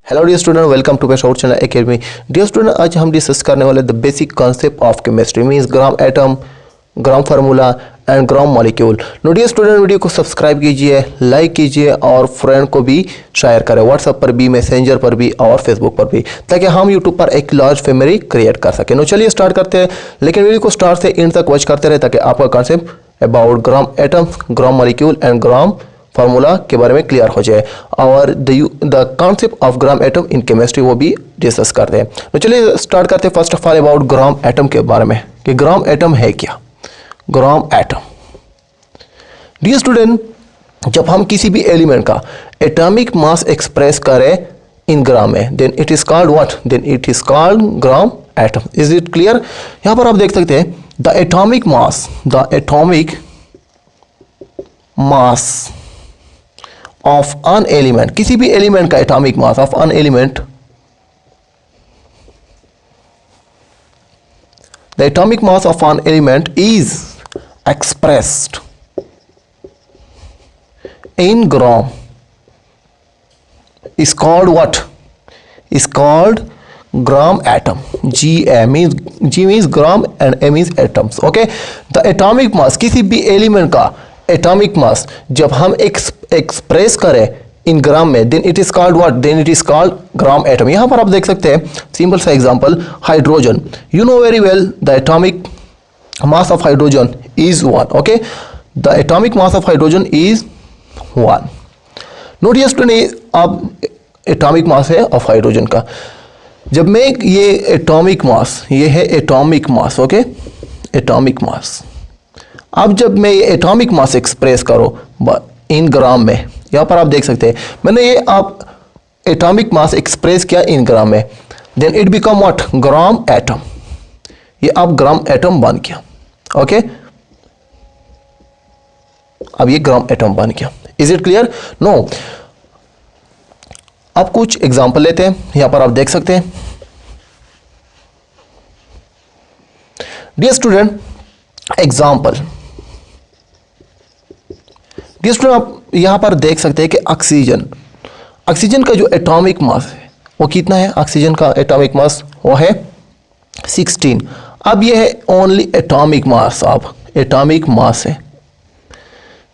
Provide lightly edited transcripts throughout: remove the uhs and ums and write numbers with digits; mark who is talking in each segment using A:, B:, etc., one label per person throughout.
A: Hello dear student, welcome to best out channel academy. Dear student, आज हम discuss करने वाले the basic concept of chemistry means gram atom, gram formula and gram molecule. No dear student, video को subscribe कीजिए, like कीजिए और friend को भी शेयर करें, व्हाट्सएप पर भी, मैसेंजर पर भी और फेसबुक पर भी, ताकि हम यूट्यूब पर एक लार्ज फैमिली क्रिएट कर सकें। नो चलिए स्टार्ट करते हैं, लेकिन वीडियो को स्टार्ट से एंड तक वॉच करते रहे ताकि आपका concept about gram atom, gram molecule and gram formula के बारे में क्लियर हो जाए और the concept of gram atom in chemistry वो भी डिस्कस करते हैं। तो चलिए स्टार्ट करते हैं first of all about gram atom के बारे में कि ग्राम एटम है क्या। ग्राम एटम, डियर स्टूडेंट, जब हम किसी भी एलिमेंट का एटॉमिक मास एक्सप्रेस करें इन ग्राम में, then it is called what, then it is called gram atom. Is it clear? यहां पर आप देख सकते हैं the atomic mass of an element, किसी भी एलिमेंट का atomic mass of an element, the atomic mass of an element is expressed in gram is called what? Is called gram atom. G means gram and M is atoms. Okay, the atomic mass, किसी भी element का atomic मास जब हम express करें in gram में, then it is called what, then it is called gram atom. यहां पर आप देख सकते हैं सिंपल सा example, hydrogen. You know very well the atomic mass of hydrogen is 1। Okay, the atomic mass of hydrogen is 1। Note dear student, अब atomic mass है of hydrogen का। जब मैं ये एटॉमिक मास, ये है atomic mass, okay, atomic mass. अब जब मैं ये एटॉमिक मास एक्सप्रेस करो इन ग्राम में, यहां पर आप देख सकते हैं मैंने ये आप एटॉमिक मास एक्सप्रेस किया इन ग्राम में, then it become what, gram atom. ये अब ग्राम एटम बन गया। ओके, अब ये ग्राम एटम बन गया। Is it clear? नो। अब कुछ एग्जांपल लेते हैं, यहां पर आप देख सकते हैं। Dear student, example, dear student, आप यहां पर देख सकते हैं कि ऑक्सीजन का जो एटॉमिक मास है वो कितना है? ऑक्सीजन का एटॉमिक मास वो है 16। अब ये है ओनली एटॉमिक मास, अब एटॉमिक मास है।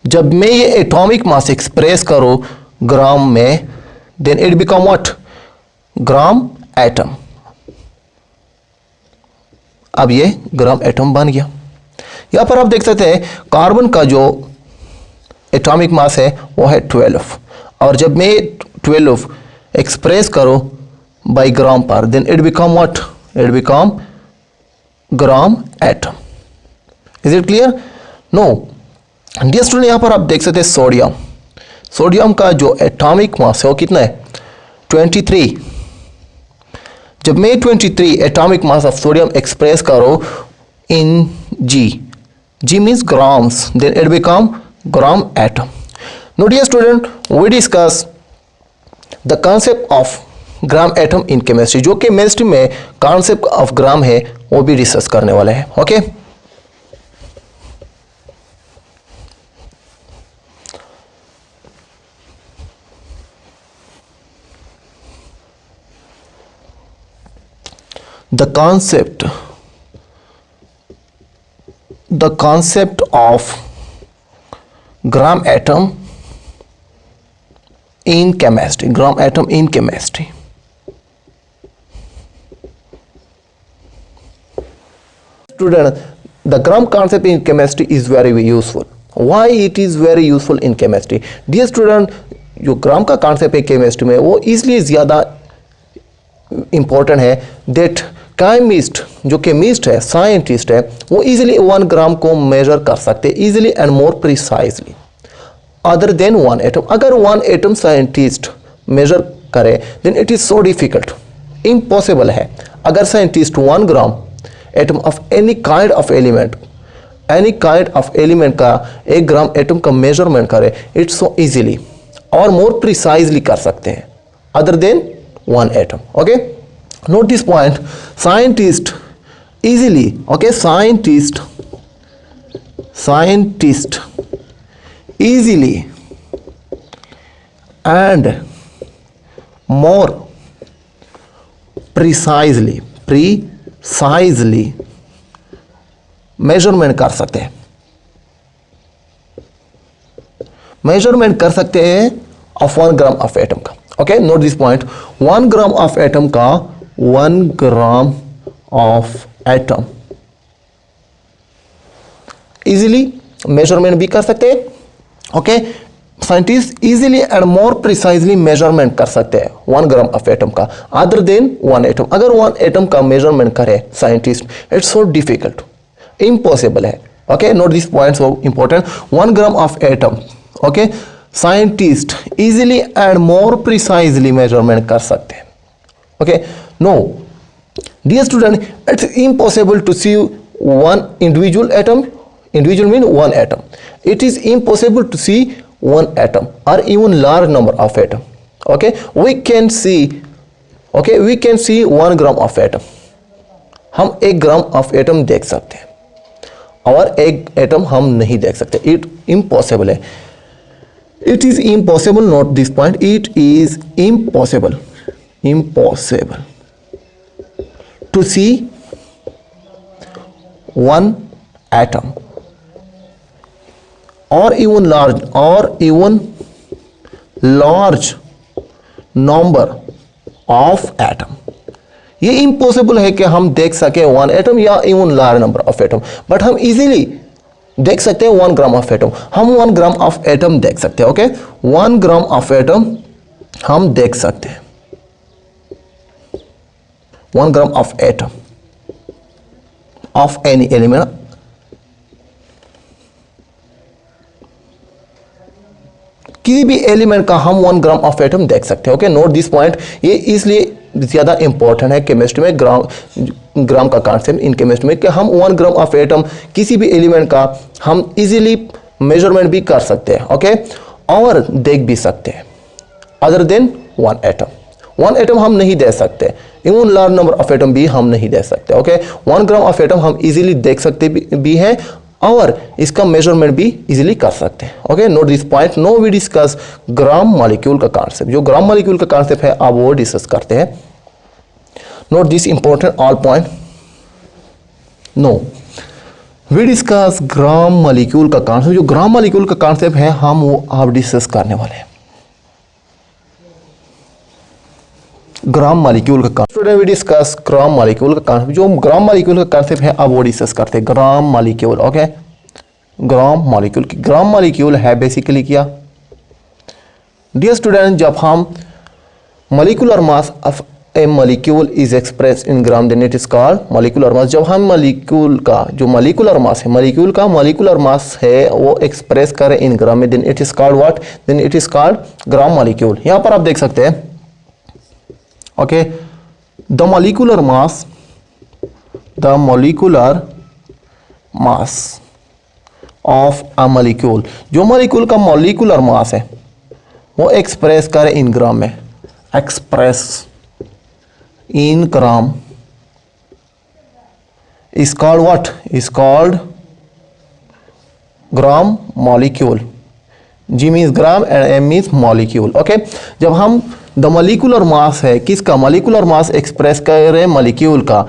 A: जब मैं ये एटॉमिक मास एक्सप्रेस करो ग्राम में, then it become what, gram atom. अब ये ग्राम एटम बन गया। यहां पर आप देख सकते हैं कार्बन का जो एटॉमिक मास है वो है 12, और जब मैं 12 एक्सप्रेस करो बाय ग्राम पर, then it become what, it become gram atom. Is it clear? No. Dear student, यहां पर आप देख सकते हैं सोडियम का जो एटॉमिक मास है वो कितना है? 23। जब मैं 23 atomic mass of sodium express करो in g means grams, then it become gram atom. Now dear student, we discuss the concept of gram atom in chemistry. जो केमिस्ट्री में कॉन्सेप्ट ऑफ ग्राम है वो भी डिस्कस करने वाले हैं। Okay, the concept of gram atom in chemistry, gram atom in chemistry। Student, the gram concept in chemistry is very useful. Why it is very useful in chemistry? Dear student, जो ग्राम का concept है chemistry में वो इसलिए ज़्यादा important है that chemist, जो chemist है, साइंटिस्ट है, वो इजीली 1 ग्राम को मेजर कर सकते हैं, easily and more precisely other than 1 atom. अगर 1 एटम साइंटिस्ट मेजर करे, then it is so difficult, impossible है। अगर scientist 1 gram atom of any kind of element का 1 ग्राम एटम का मेजरमेंट करे, इट्स सो इजीली और मोर प्रिसाइजली कर सकते हैं other than 1 atom. Okay, note this point, scientist easily, okay, scientist easily and more precisely measurement कर सकते हैं, ऑफ 1 ग्राम ऑफ एटम का। Okay, note this point, 1 gram of atom का 1 gram of atom easily measurement भी कर सकते हैं। Okay, scientist easily and more precisely measurement कर सकते हैं 1 ग्राम ऑफ एटम का, अदर देन 1 एटम। अगर 1 एटम का मेजरमेंट करे scientist, it's so difficult, impossible है। Okay, note this point so important, 1 gram of atom, okay, scientist easily and more precisely measurement कर सकते हैं। Okay, no dear student, it's impossible to see 1 individual atom, individual mean 1 atom. It is impossible to see 1 atom or even large number of atom. Okay, we can see 1 gram of atom. हम 1 gram of atom देख सकते हैं और 1 atom हम नहीं देख सकते। It impossible है, it is impossible, note this point, it is impossible to see 1 atom or even large number of atom। ये इम्पॉसिबल है कि हम देख सके 1 एटम या even large number of atom, but हम इजीली देख सकते हैं 1 ग्राम ऑफ एटम। हम 1 ग्राम ऑफ एटम देख सकते हैं। ओके, 1 ग्राम ऑफ एटम हम देख सकते हैं, 1 gram of atom of any element. किसी भी एलिमेंट का हम 1 ग्राम ऑफ एटम देख सकते हैं। ओके, नोट दिस पॉइंट, ये इसलिए ज़्यादा इंपॉर्टेंट है केमिस्ट्री में, ग्राम का कॉन्सेप्ट इन केमिस्ट्री में, कि हम 1 ग्राम ऑफ एटम किसी भी एलिमेंट का हम इजीली मेजरमेंट भी कर सकते हैं। ओके, और देख भी सकते हैं, अदर देन 1 एटम। 1 एटम हम नहीं दे सकते, even large number of atom भी हम नहीं दे सकते। ओके, 1 ग्राम ऑफ एटम हम इजीली देख सकते भी हैं और इसका मेजरमेंट भी इजीली कर सकते हैं। Okay, note this point, no we discuss gram molecule का कॉन्सेप्ट। जो ग्राम मॉलिक्यूल का कॉन्सेप्ट है आप वो डिस्कस करते हैं। Note this important all point, no we discuss gram molecule का कॉन्सेप्ट। जो ग्राम मॉलिक्यूल का कॉन्सेप्ट है हम वो आप डिस्कस करने वाले हैं। ग्राम मॉलिक्यूल का concept, student we discuss gram molecule का कॉन्सेप्ट। जो ग्राम मॉलिक्यूल का कॉन्सेप्ट है अब वो डिस्कस करते हैं। Gram molecule, okay, gram molecule है बेसिकली क्या? डियर स्टूडेंट, जब हम molecular mass of a molecule is express in gram then it is called molecular mass. जब हम मॉलिक्यूल का जो मॉलिक्यूलर मास है, मॉलिक्यूल का मॉलिक्यूलर मास है वो एक्सप्रेस करें इन ग्राम में, then it is called what? Then it is called gram molecule. यहाँ पर आप देख सकते हैं, okay, the molecular mass of a molecule, जो मॉलिक्यूल का मॉलिक्यूलर मास है वो एक्सप्रेस करें इन ग्राम में, express in gram is called what? Is called gram molecule. G means gram and M means molecule. Okay, जब हम the molecular mass है किसका? मॉलिक्यूलर मास एक्सप्रेस कर रहे हैं मॉलिक्यूल का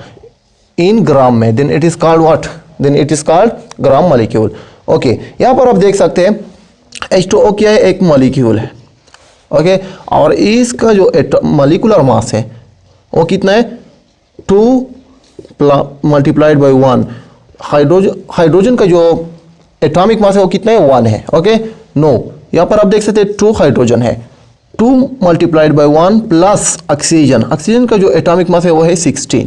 A: इन ग्राम में, then it is called what? Then it is called gram molecule. Okay, यहाँ पर आप देख सकते हैं H2O क्या है? एक मॉलिक्यूल है। ओके, और इसका जो मॉलिक्यूलर मास है वो कितना है? 2 मल्टीप्लाइड बाई 1। हाइड्रोजन का जो एटॉमिक मास है वो कितना है? 1 है। ओके, नो, यहाँ पर आप देख सकते हैं 2 हाइड्रोजन है, 2 मल्टीप्लाइड बाई 1 प्लस ऑक्सीजन का जो एटॉमिक मास है वो है 16।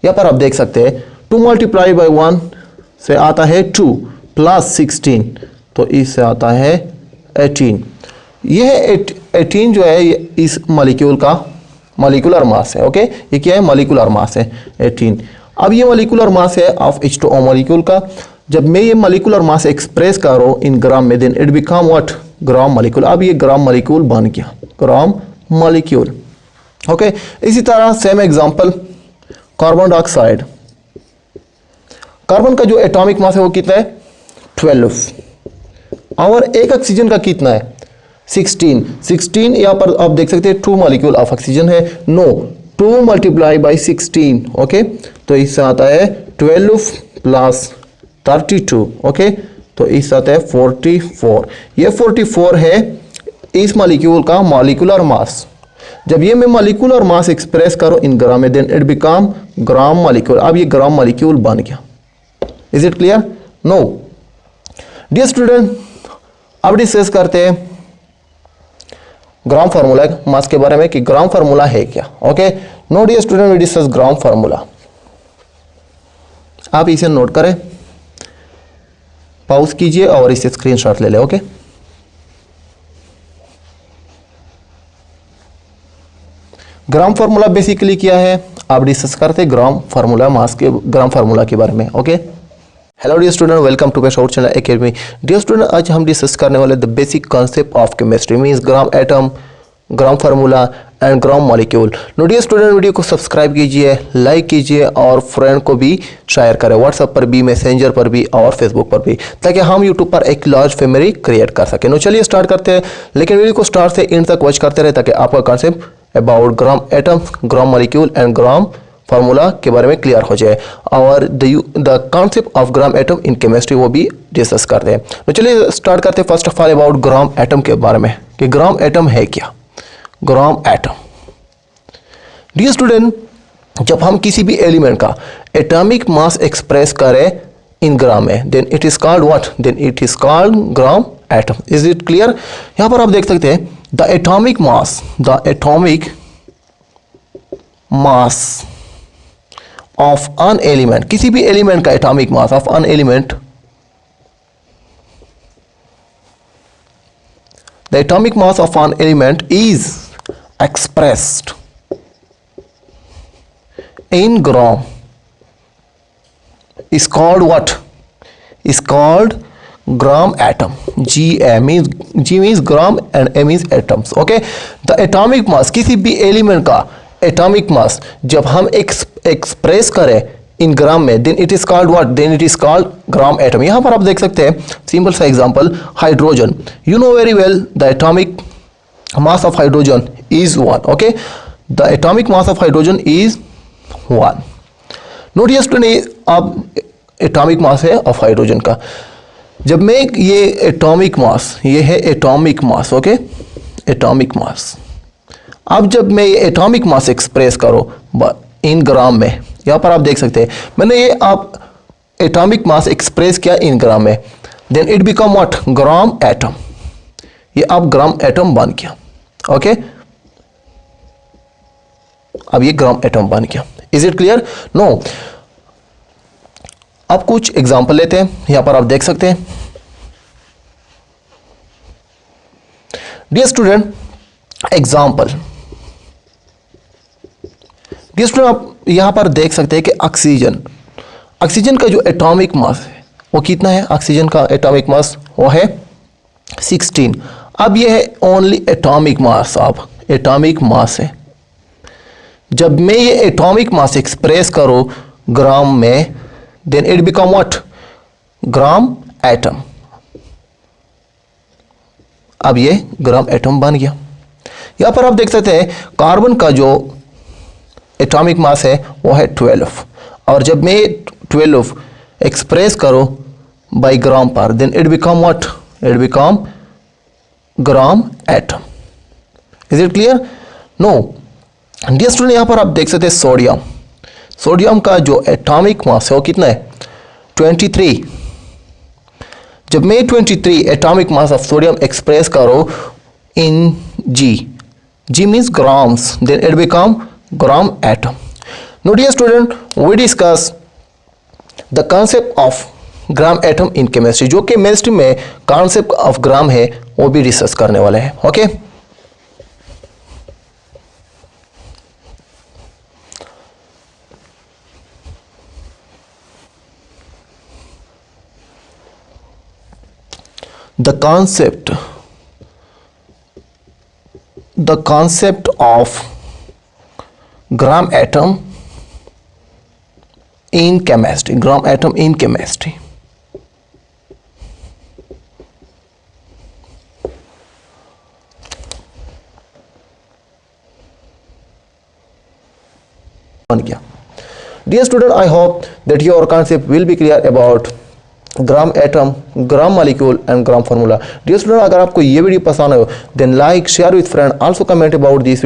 A: यहाँ पर आप देख सकते हैं 2 मल्टीप्लाइड बाई 1 से आता है 2 प्लस 16, तो इससे आता है 18। यह 18 जो है इस मॉलिक्यूल का मॉलिक्यूलर मास है। ओके, ये क्या है? मॉलिक्यूलर मास है 18। अब ये मॉलिक्यूलर मास है ऑफ H2O मॉलिक्यूल का। जब मैं ये मॉलिक्यूलर मास एक्सप्रेस करूँ इन ग्राम में, then it become what? Gram molecule. अब ये ग्राम मॉलिक्यूल बन गया, ग्राम मॉलिक्यूल। ओके, इसी तरह same example carbon dioxide. Carbon का जो एटॉमिक मास है वो कितना है? 12। और एक ऑक्सीजन का कितना है? 16। यहाँ पर आप देख सकते हैं 2 मॉलिक्यूल ऑफ ऑक्सीजन है। नो, 2 मल्टीप्लाई बाई 16, ओके, तो इससे आता है 12 प्लस 32, ओके, तो इससे आता है 44। ये 44 है इस मॉलिक्यूल का मॉलिक्यूलर मास। जब ये मैं मॉलिक्यूलर मास एक्सप्रेस करो इन ग्राम में, then it become gram molecule. अब ये ग्राम मॉलिक्यूल बन गया। Is it clear? No dear student, अब डिस्कस करते हैं ग्राम फार्मूला मास के बारे में कि ग्राम फार्मूला है क्या। Okay, no dear student, we discuss gram formula. आप इसे नोट करें, पॉज कीजिए और इसे स्क्रीनशॉट ले लें। ओके, ग्राम फार्मूला बेसिकली क्या है, आप डिस्कस करते हैं ग्राम फार्मूला मास के ग्राम फार्मूला के बारे में। Okay, hello dear student, welcome to best out channel academy. Dear student, आज हम डिस्कस करने वाले the basic concept of chemistry, means gram atom, gram formula and gram molecule. No dear student, video को subscribe कीजिए, like कीजिए और friend को भी शेयर करें, व्हाट्सएप पर भी, मैसेंजर पर भी और फेसबुक पर भी, ताकि हम यूट्यूब पर एक लार्ज फैमिली क्रिएट कर सकें। नो चलिए स्टार्ट करते हैं, लेकिन वीडियो को स्टार्ट से एंड तक वॉच करते रहे ताकि आपका concept about gram atom, gram molecule and gram formula के बारे में क्लियर हो जाए और the concept of gram atom in chemistry वो भी डिस्कस करते हैं। तो चलिए स्टार्ट करते हैं first of all about gram atom के बारे में कि ग्राम एटम है क्या। ग्राम एटम, डियर स्टूडेंट, जब हम किसी भी एलिमेंट का एटॉमिक मास एक्सप्रेस करें इन ग्राम में, then it is called what, then it is called gram atom. Is it clear? यहां पर आप देख सकते हैं the atomic mass, the atomic mass of an element, किसी भी एलिमेंट का atomic mass of an element, the atomic mass of an element is expressed in gram, is called what, is called gram atom. G means gram and M is atoms. Okay, the atomic mass, किसी भी element का atomic मास जब हम express करें in gram में, then it is called what, then it is called gram atom. यहां पर आप देख सकते हैं सिंपल सा example, hydrogen. You know very well the atomic mass of hydrogen is 1। Okay, the atomic mass of hydrogen is 1। Notice student, अब atomic mass है of hydrogen का। जब मैं ये एटॉमिक मास, ये है atomic mass, okay, atomic mass. अब जब मैं ये एटॉमिक मास एक्सप्रेस करो इन ग्राम में, यहां पर आप देख सकते हैं मैंने ये आप एटॉमिक मास एक्सप्रेस किया इन ग्राम में, then it become what, gram atom. ये अब ग्राम एटम बन गया। ओके, अब ये ग्राम एटम बन गया। Is it clear? नो, अब कुछ एग्जांपल लेते हैं, यहां पर आप देख सकते हैं। डियर स्टूडेंट, एग्जांपल, आप यहां पर देख सकते हैं कि ऑक्सीजन, ऑक्सीजन का जो एटॉमिक मास है वो कितना है? ऑक्सीजन का एटॉमिक मास वो है 16। अब ये है ओनली एटॉमिक मास, अब एटॉमिक मास है। जब मैं ये एटॉमिक मास एक्सप्रेस करो ग्राम में, then it become what, gram atom. अब ये ग्राम एटम बन गया। यहां पर आप देख सकते हैं कार्बन का जो एटॉमिक मास है वो है 12, और जब मैं 12 एक्सप्रेस करो बाय ग्राम पर, then it become what, it become gram atom. Is it clear? No dear student, यहां पर आप देख सकते हैं सोडियम, सोडियम का जो एटॉमिक मास है वो कितना है? 23। जब मैं 23 atomic mass of sodium express करो in g means grams, then it become gram atom. Now dear student, we discuss the concept of gram atom in chemistry, जो केमिस्ट्री में concept of gram है वो भी डिस्कस करने वाले हैं। Okay, the concept of gram atom in chemistry, gram atom in chemistry। बन गया। Dear student, I hope that your concept will be clear about gram atom, gram molecule and gram formula. Dear student, अगर आपको ये video पसंद आए then like share with friend, also comment about this